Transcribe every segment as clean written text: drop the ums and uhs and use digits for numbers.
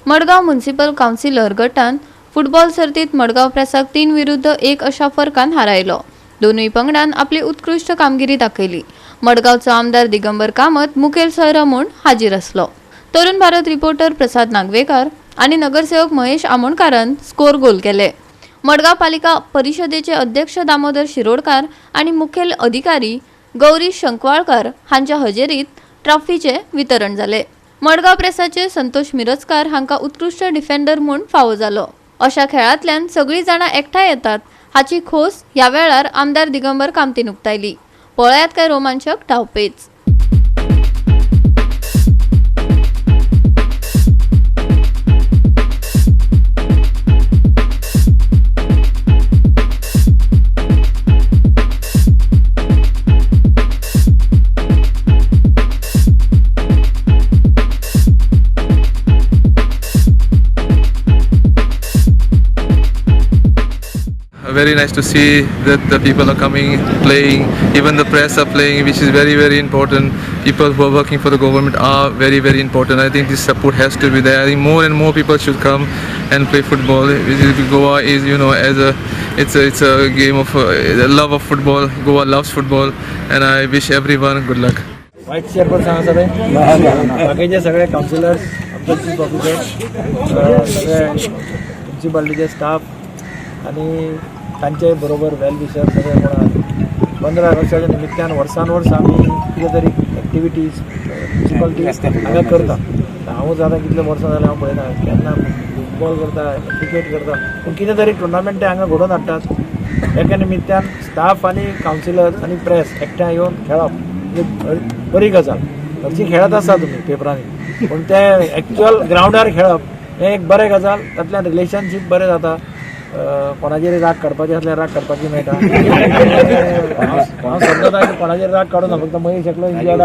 Madgaon municipal counsellor गटान football सर्तीत मडगाव प्रेसाक 3-1 अशा फरकान हारायलो। दोनूय पंगडान आपली उत्कृष्ट कामगिरी दाखयली। मडगावचो आमदार दिगंबर कामत मुखेल सोयरो म्हूण हाजीर आसलो। तरुण भारत रिपोर्टर प्रसाद नागवेकर आणि नगरसेवक महेश आमोणकारान स्कोर गोल केले। मडगाव पालिका परिषदेचे अध्यक्ष दामोदर शिरोडकार आणि मुखेल अधिकारी गौरी शंकवाळकर हांच्या हजेरीत ट्रॉफीचे वितरण जाले। मडगाव प्रेसाचे संतोष मिरजकार हांका उत्कृष्ट डिफेंडर म्हूण फावो जालो। अशा खेळांतल्यान सगळी जाणां एकठांय येतात हाची खोस ह्या वेळार आमदार दिगंबर कामतीन उक्तायली। पळयात काय रोमांचक धांवपेच। Very nice to see that the people are coming, playing, even the press are playing, which is very, very important. People who are working for the government are very, very important. I think this support has to be there. I think more and more people should come and play football. Goa is, it's a game of love of football. Goa loves football, and I wish everyone good luck. वाईट chairperson सांगा सगळे बाकीचे सगळे counsellors objective officer सगळे म्युनिसिपालिटीचे staff आणि तांचे बरोबर well wisher सगळे कोण 15 ऑगस्टाच्या निमित्तान वर्सान आमी कितें तरी एक्टिविटीज म्युनिसिपालिटी हांगा करता। हांवूच आतां कितले वर्सां जाले हांव पळयता केन्ना फुटबॉल करता क्रिकेट करता पूण कितें तरी टुर्नामेंट हांगा घडोवन हाडटात। एका निमित्तान स्टाफ आनी काउन्सिलर्स आनी प्रेस एकठांय येवन खेळप बरी गजाल। हरशीं खेळत आसा तुमी पेपरांनी पूण ते एक्चुअल ग्रावंडार खेळप हें एक बरें गजाल। तातूंतल्यान रिलेशनशीप बरें जाता। कोणाचेर राग काडपाचें आसल्यार राग काडपाची मेळटा। हांव समजता की कोणाचेर राग काडूना फक्त महेश एकलो इंजर्ड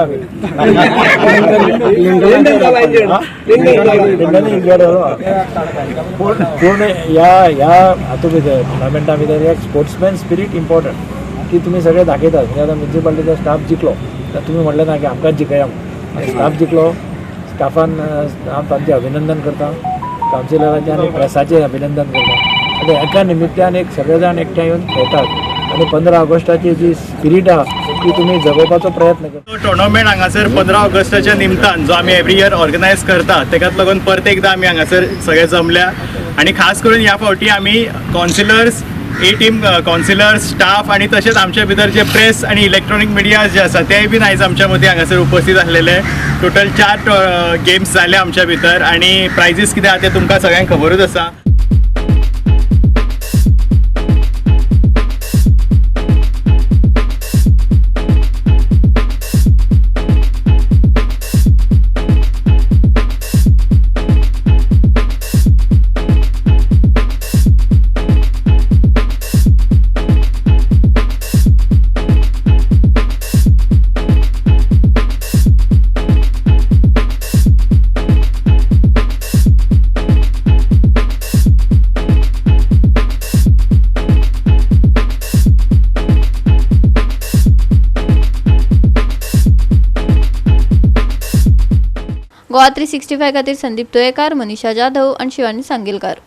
पूण ह्या हातूंत भितर टुर्नामेंटा भितर एक स्पोर्ट्समॅन स्पिरीट इम्पॉर्टंट की तुमी सगळे दाखयतात। म्हणजे आतां म्युनिसिपालिटीचो स्टाफ जिखलो तर तुमी म्हटलें ना की आमकांच जिखया म्हणून। स्टाफ जिखलो, स्टाफान हांव तांचें अभिनंदन करता, काउन्सिलराचें आनी प्रेसाचें अभिनंदन करता। एका निमित्तान एक सगळे जाण एकठांय येवन खेळटात आणि 15 ऑगस्टाची जी स्पिरीट आहा ती तुम्ही जगोवपाचो प्रयत्न करता। टुर्नामेंट हांगासर 15 ऑगस्टाच्या निमतान जो आमी एवरी इयर ऑर्गनायज करता तेकाच लागून परत एकदा आमी हांगासर सगळे जमल्या आणि खास करून ह्या फावटी आमी काउन्सिलर्स ए टीम काउन्सिलर्स स्टाफ आणि तसेच आमच्या भितर जे प्रेस आणि इलेक्ट्रॉनिक मिडिया जे आसा तेय बीन आयज आमच्या मदीं हांगासर उपस्थित आसलेले। टोटल 4 गेम्स जाले आमच्या भितर आणि प्रायजीस कितें आहा ते तुमकां सगळ्यांक खबरूच आसा। GOA365 खातीर संदीप तुयेकार, मनीषा जाधव आणि शिवानी सांगेलकार।